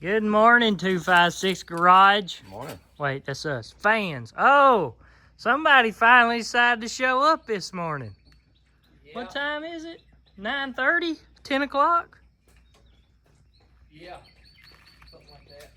Good morning, 256 Garage. Good morning. Wait, that's us. Fans. Oh, somebody finally decided to show up this morning. Yeah. What time is it? 9:30? 10 o'clock? Yeah. Something like that.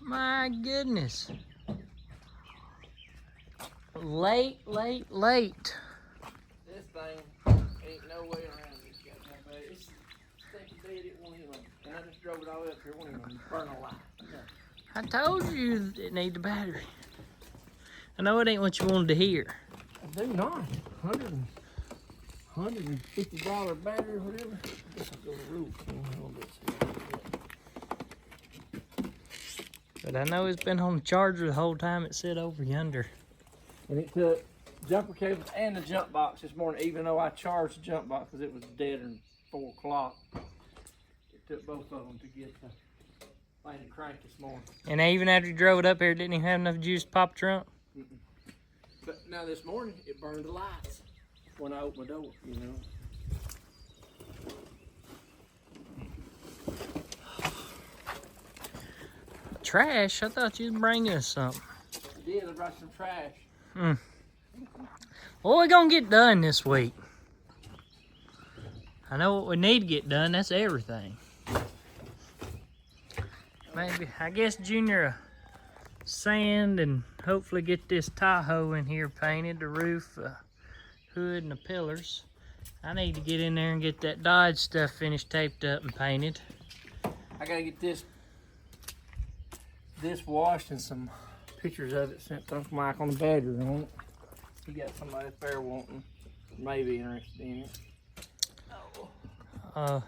My goodness. Late. This thing ain't no way around this goddamn bed. It's stinking bed, it won't even. And I just drove it all the way up here, it won't even burn a light. No. I told you it need the battery. I know it ain't what you wanted to hear. I do not. $150 battery or whatever. I guess I'll go to roof. But I know it's been on the charger the whole time it sit over yonder. And it took jumper cables and the jump box this morning, even though I charged the jump box because it was dead at 4 o'clock. It took both of them to get the thing to crank this morning. And even after you drove it up here, it didn't even have enough juice to pop the trunk? But now this morning, it burned the lights when I opened my door, you know. Trash? I thought you was bringing us something. I did, I brought some trash. What we gonna get done this week? I know what we need to get done. That's everything. Maybe, I guess Junior sand and hopefully get this Tahoe in here painted, the roof, hood, and the pillars. I need to get in there and get that Dodge stuff finished, taped up, and painted. I gotta get this washed and some pictures of it sent to Uncle Mike on the battery on it. He got somebody up there wanting, maybe interested in it. Let's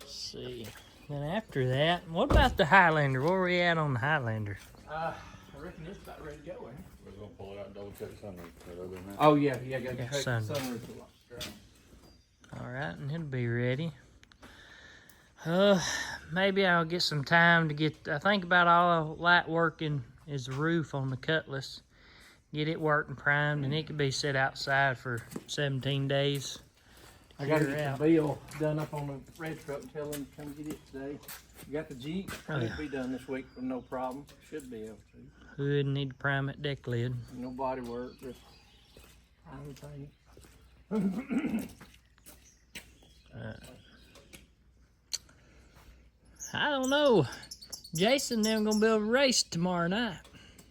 see. Then after that, what about the Highlander? Where are we at on the Highlander? I reckon it's about ready to go, ain't it? We're gonna pull it out and double check the sunroof. But other than that, Oh yeah, gotta Yeah, check the sunroof. sunroof a lot. All right, and it'll be ready. Maybe I'll get some time to get. I think about all light working is the roof on the Cutlass. Get it worked and primed, and it could be set outside for 17 days. I gotta Clear get out. the bill done up on the red truck and tell them to come get it today. You got the Jeep, Oh, it'll yeah. be done this week with no problem. Should be able to. Hood need to prime it, deck lid. No body work, just prime paint. I don't know. Jason and them gonna build a race tomorrow night,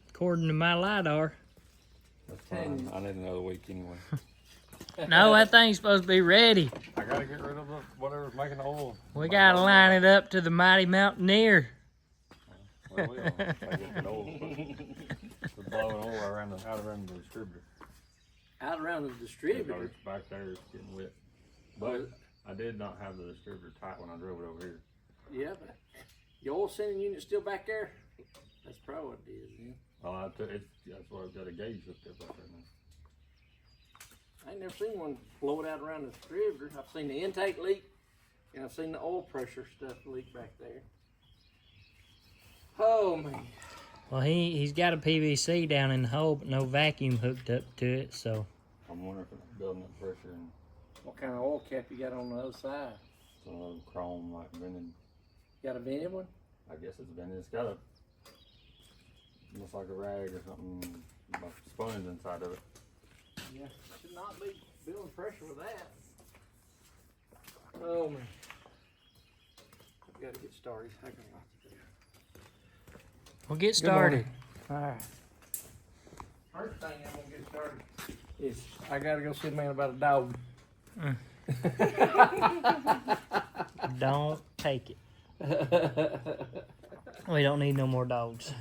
according to my LiDAR. that's fine. I need another week anyway. No, that thing's supposed to be ready. I gotta get rid of whatever's making the oil. We gotta line it up to the Mighty Mountaineer. Well, we are. I get the oil. We're blowing oil out around the distributor. Out around the Because distributor. it's back there, it's getting wet. But I did not have the distributor tight when I drove it over here. Yeah, but your oil sending unit still back there? That's probably what it is. Yeah. Well, that's why I've got a gauge hooked up right there now. I ain't never seen one blow it out around the distributor. I've seen the intake leak, and I've seen the oil pressure stuff leak back there. Oh man. Well, he's got a PVC down in the hole, but no vacuum hooked up to it, so. I'm wondering if it's building up pressure and What kind of oil cap you got on the other side? some of the chrome like vented. You got a vented one? I guess it's vented. It's got looks like a rag or something, like sponge inside of it. Yeah. Should not be building pressure with that. Oh man. Gotta get started. I got a lot to do. We'll get Good started. morning. Alright. First thing I'm gonna get started is I gotta go see a man about a dog. Don't take it. We don't need no more dogs.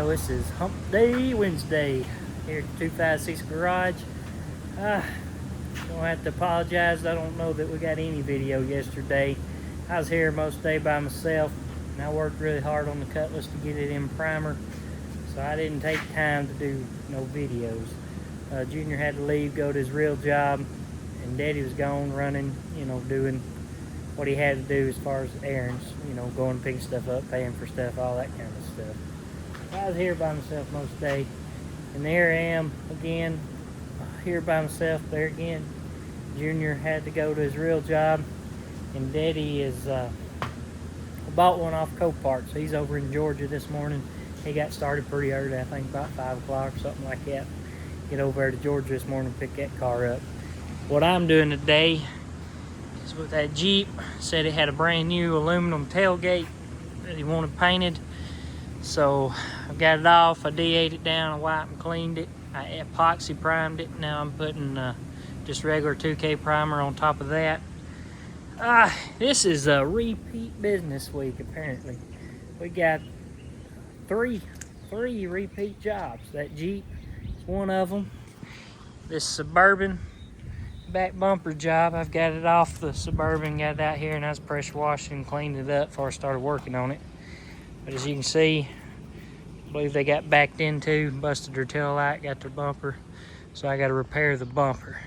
This is Hump Day Wednesday here at 256 Garage. Don't have to apologize. I don't know that we got any video yesterday. I was here most day by myself, and I worked really hard on the Cutlass to get it in primer, so I didn't take time to do no videos. Junior had to leave, go to his real job, and Daddy was gone running, you know, doing what he had to do as far as errands, you know, going picking stuff up, paying for stuff, all that kind of stuff. I was here by myself most day, and there I am again, here by myself there again. Junior had to go to his real job, and Daddy is bought one off Coparts. He's over in Georgia this morning. He got started pretty early, I think about 5 o'clock or something like that. Get over there to Georgia this morning, pick that car up. What I'm doing today is with that Jeep. Said it had a brand new aluminum tailgate that he wanted painted. So I got it off, I DA'd it down, I wiped and cleaned it. I epoxy primed it. Now I'm putting just regular 2K primer on top of that. This is a repeat business week apparently. We got three repeat jobs. That Jeep is one of them. This Suburban back bumper job, I've got it off the Suburban, got it out here, and I was pressure washing and cleaned it up before I started working on it. But as you can see, I believe they got backed into, busted their tail light, got their bumper, so I got to repair the bumper.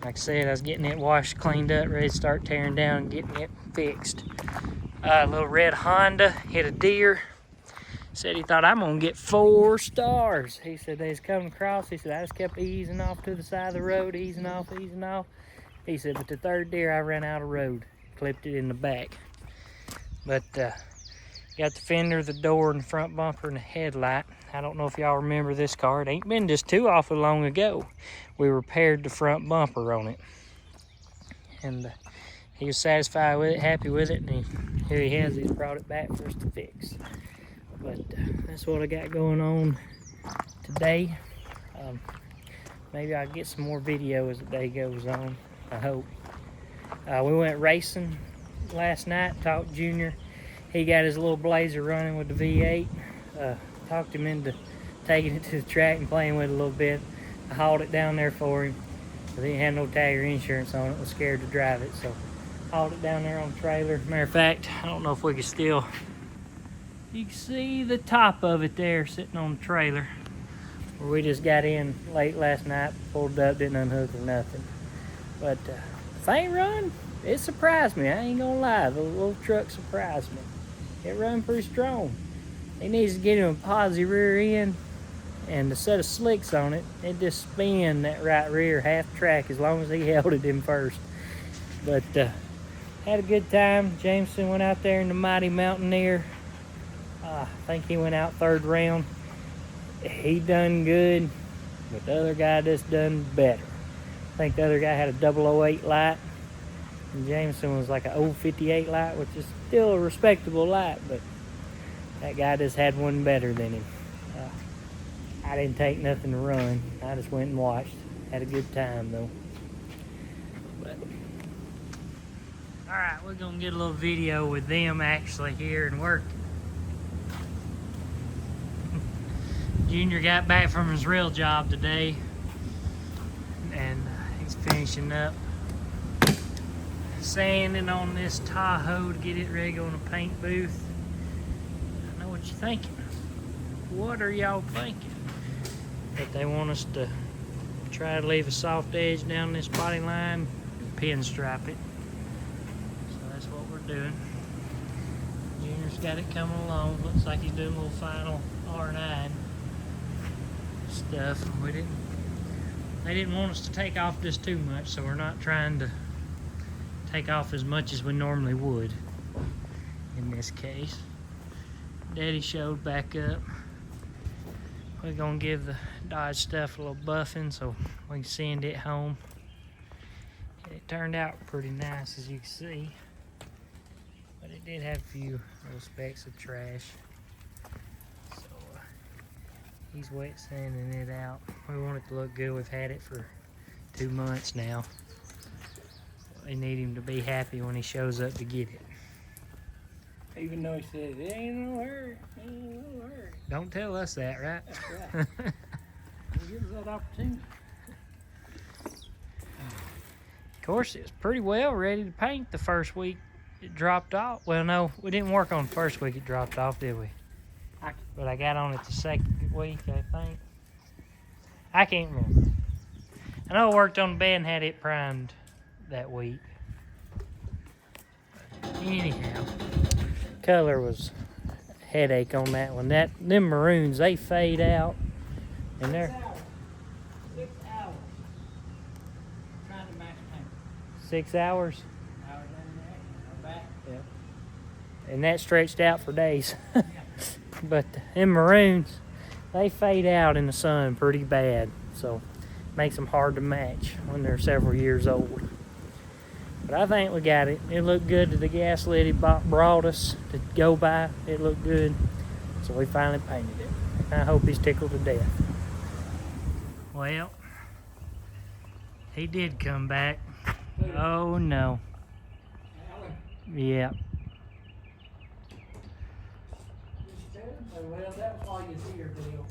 Like I said, I was getting it washed, cleaned up, ready to start tearing down and getting it fixed. A little red Honda hit a deer. Said he thought, I'm gonna get 4 stars. He said they was coming across. He said I just kept easing off to the side of the road, easing off. He said, but the third deer I ran out of road, clipped it in the back. But got the fender, the door, and the front bumper, and the headlight. I don't know if y'all remember this car. It ain't been just too awful long ago. We repaired the front bumper on it. And he was satisfied with it, happy with it, and here he has. He's brought it back for us to fix. But that's what I got going on today. Maybe I'll get some more video as the day goes on, I hope. We went racing last night, talked Junior. He got his little Blazer running with the V8. Talked him into taking it to the track and playing with it a little bit. I hauled it down there for him. He didn't have no tag or insurance on it, was scared to drive it, so hauled it down there on the trailer. Matter of fact, I don't know if we can still, you can see the top of it there sitting on the trailer where we just got in late last night, pulled it up, didn't unhook or nothing. But the thing run, it surprised me. I ain't gonna lie, the little truck surprised me. It run pretty strong. He needs to get him a posi rear end and a set of slicks on it. It just spin that right rear half track as long as he held it in first. But had a good time. Jameson went out there in the Mighty Mountaineer. I think he went out 3rd round. He done good, but the other guy just done better. I think the other guy had a 008 light, and Jameson was like a 058 light, which is still a respectable light, but that guy just had one better than him. I didn't take nothing to run. I just went and watched. Had a good time though. But all right, we're gonna get a little video with them actually here and working. Junior got back from his real job today, and he's finishing up sanding on this Tahoe to get it ready to go in a paint booth. I know what you're thinking. What are y'all thinking? But they want us to try to leave a soft edge down this body line and pinstripe it. So that's what we're doing. Junior's got it coming along. Looks like he's doing a little final R9 stuff. They didn't want us to take off just too much, so we're not trying to take off as much as we normally would in this case. Daddy showed back up. We're gonna give the Dodge stuff a little buffing so we can send it home. It turned out pretty nice, as you can see, but it did have a few little specks of trash. So he's wet sanding it out. We want it to look good. We've had it for 2 months now. We need him to be happy when he shows up to get it. Even though he says, it ain't no hurry, ain't no hurry. Don't tell us that, right? That's right. He gives us that opportunity. Of course, it was pretty well ready to paint the first week it dropped off. Well, no, we didn't work on the first week it dropped off, did we? But I got on it the second week, I think. I can't remember. I know I worked on the bed and had it primed that week. Anyhow, color was a headache on that one. Them maroons, they fade out, and they're 6 hours. Trying to match paint. 6 hours, Hours and a half. Back. and that stretched out for days. But them maroons, they fade out in the sun pretty bad, so makes them hard to match when they're several years old. But I think we got it. It looked good to the gas lady brought us to go by. It looked good, so we finally painted it. I hope he's tickled to death. Well, he did come back. Oh no. Yeah. Well, that's why you're here, Bill.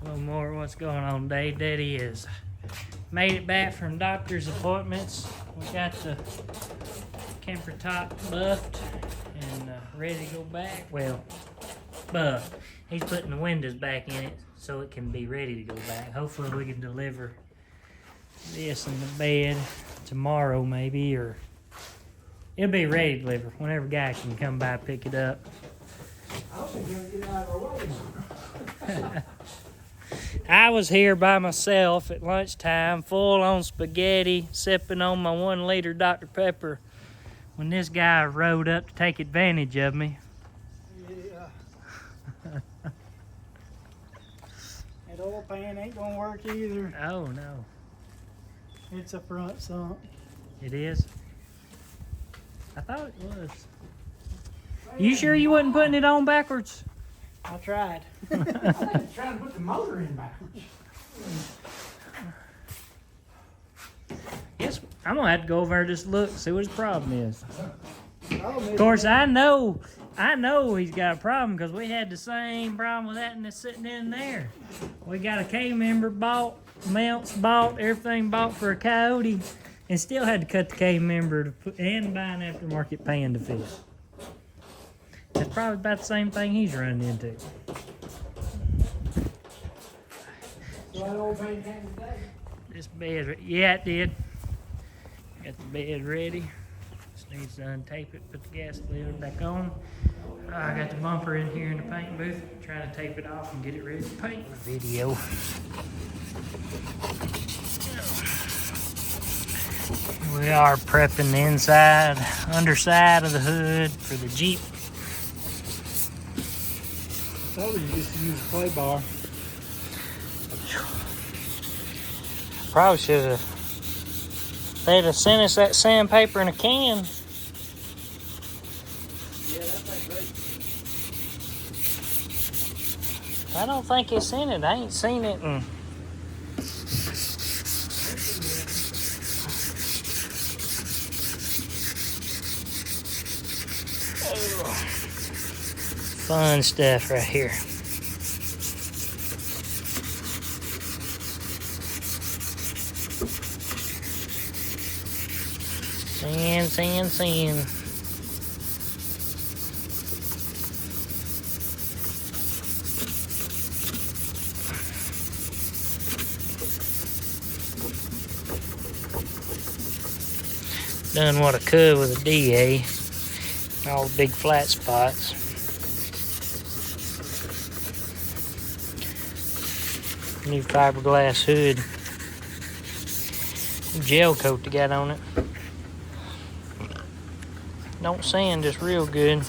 A little more what's going on today. Daddy is made it back from doctor's appointments. We got the camper top buffed and ready to go back. Well, buffed. He's putting the windows back in it so it can be ready to go back. Hopefully we can deliver this in the bed tomorrow maybe, or it'll be ready to deliver whenever guy can come by and pick it up. I was gonna get out of our way. I was here by myself at lunchtime, full on spaghetti, sipping on my 1 liter Dr. Pepper, when this guy rode up to take advantage of me. Yeah. That oil pan ain't gonna work either. Oh no, It's a front sump. it is? I thought it was. You sure you wasn't putting it on backwards? I tried. I think it's trying to put the motor in backwards. Yes, I'm gonna have to go over there and just look, see what his problem is. Oh, Of course, I know he's got a problem because we had the same problem with that and it's sitting in there. We got a K-member bought, mounts bought, everything bought for a Coyote, and still had to cut the K-member to put and buy an aftermarket pan to fit. That's probably about the same thing he's running into. So that old pan came today. This bed, yeah, it did. Got the bed ready. Just needs to untape it, put the gas lid back on. I got the bumper in here in the paint booth, trying to tape it off and get it ready to paint the video. We are prepping the inside, underside of the hood for the Jeep. Told you just to use a clay bar. Probably should have. They'd have sent us that sandpaper in a can. Yeah, that's like great. I don't think it's in it. I ain't seen it in. Fun stuff right here. Sand. Done what I could with a DA. All the big flat spots. New fiberglass hood. Gel coat they got on it. Don't sand just real good.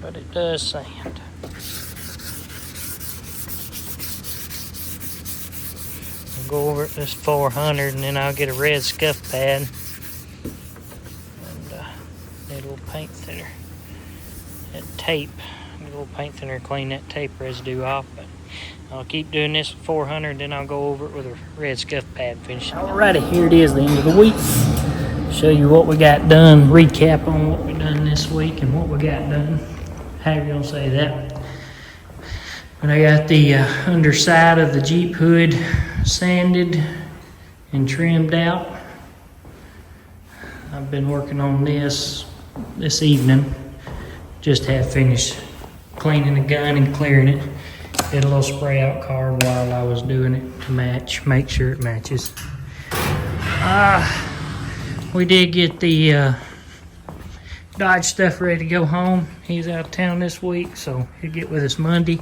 But it does sand. I'll go over this 400 and then I'll get a red scuff pad. Need a little paint thinner. That tape, a little paint thinner, clean that tape residue off. But I'll keep doing this with 400, then I'll go over it with a red scuff pad finish. Alrighty, here it is, the end of the week. Show you what we got done, recap on what we done this week and what we got done. However you gonna say that. But I got the underside of the Jeep hood sanded and trimmed out. I've been working on this evening. Just have finished cleaning the gun and clearing it. Did a little spray out card while I was doing it to make sure it matches. We did get the Dodge stuff ready to go home. He's out of town this week, so he'll get with us Monday.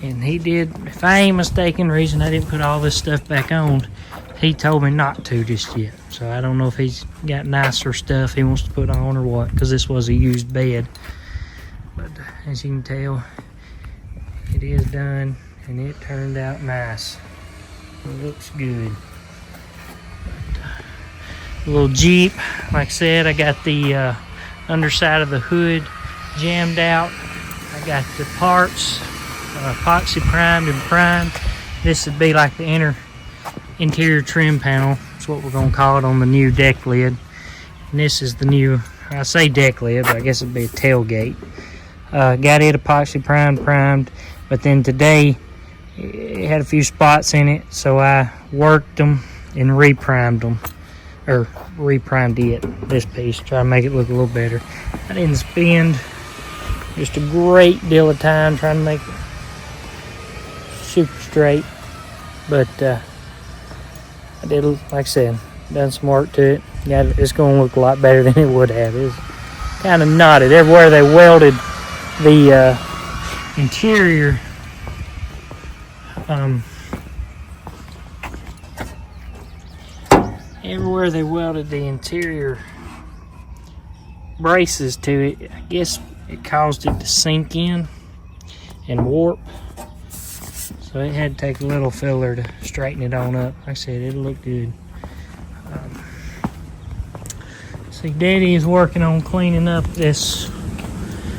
And he did, if I ain't mistaken, the reason I didn't put all this stuff back on, he told me not to just yet. So I don't know if he's got nicer stuff he wants to put on or what, because this was a used bed. But as you can tell, it is done and it turned out nice. It looks good. But, little Jeep, like I said, I got the underside of the hood jammed out. I got the parts epoxy primed and primed. This would be like the interior trim panel. That's what we're gonna call it on the new deck lid. And this is the new, I say deck lid, but I guess it'd be a tailgate. Got it epoxy primed, but then today it had a few spots in it, so I worked them and re-primed them, or re-primed it, this piece, try to make it look a little better. I didn't spend just a great deal of time trying to make it super straight, but I did, like I said, done some work to it. Got it. It's going to look a lot better than it would have. It's kind of knotted everywhere they welded the interior. Everywhere they welded the interior braces to it, I guess it caused it to sink in and warp. So it had to take a little filler to straighten it on up. Like I said, it'll look good. See, Daddy is working on cleaning up this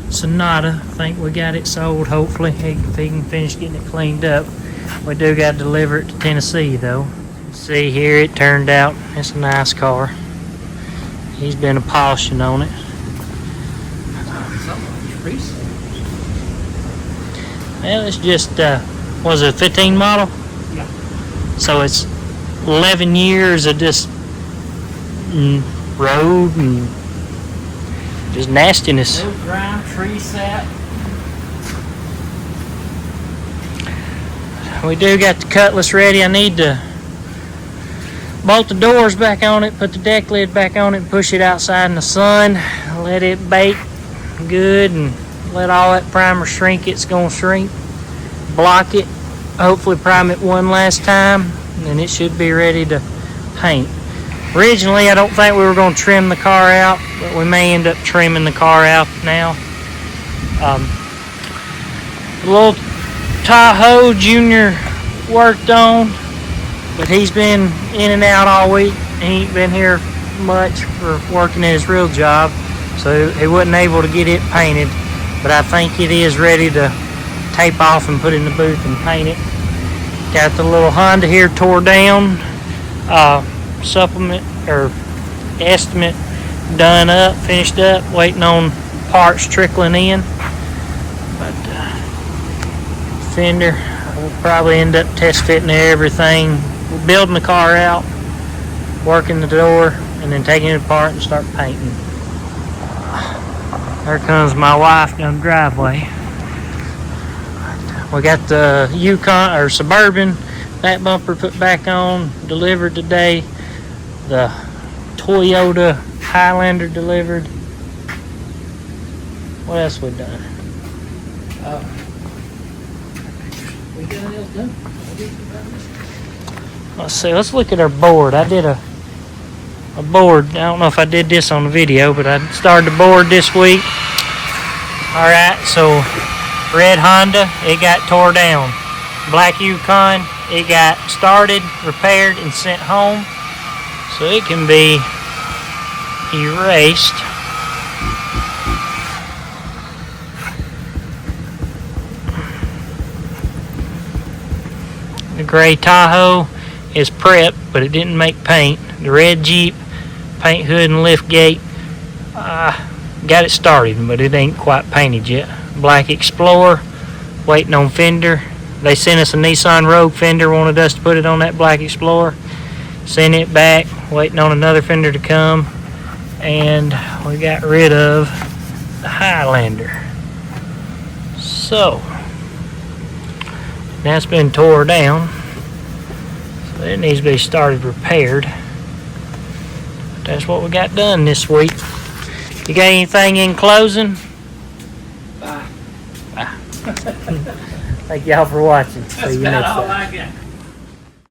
Sonata. I think we got it sold, hopefully, if he can finish getting it cleaned up. We do got to deliver it to Tennessee, though. See here, it turned out. It's a nice car. He's been polishing on it. Well, it's just, was it a 15 model? Yeah. So it's 11 years of just road and just nastiness. No grime, tree sap. We do got the Cutlass ready. I need to bolt the doors back on it, put the deck lid back on it, and push it outside in the sun. Let it bake good and let all that primer shrink. It's gonna shrink. Block it. Hopefully prime it one last time, and it should be ready to paint. Originally, I don't think we were going to trim the car out, but we may end up trimming the car out now. The little Tahoe Junior worked on, but he's been in and out all week. He ain't been here much for working at his real job, so he wasn't able to get it painted, but I think it is ready to tape off and put in the booth and paint it. Got the little Honda here tore down, supplement or estimate done up, finished up, waiting on parts trickling in. But fender, we'll probably end up test fitting everything. We're building the car out, working the door, and then taking it apart and start painting. There comes my wife down the driveway. We got the Yukon or Suburban back bumper put back on, delivered today. The Toyota Highlander delivered. What else we done? Let's see. Let's look at our board. I did a board. I don't know if I did this on the video, but I started the board this week. All right, so. Red Honda, it got tore down. Black Yukon, it got started, repaired, and sent home. So it can be erased. The gray Tahoe is prepped, but it didn't make paint. The red Jeep, paint hood and lift gate, got it started, but it ain't quite painted yet. Black Explorer, waiting on fender. They sent us a Nissan Rogue fender, wanted us to put it on that Black Explorer. Sent it back, waiting on another fender to come. And we got rid of the Highlander. So, that's been tore down. So it needs to be started repaired. That's what we got done this week. You got anything in closing? Bye. Thank y'all for watching. That's See you next about all time. I got.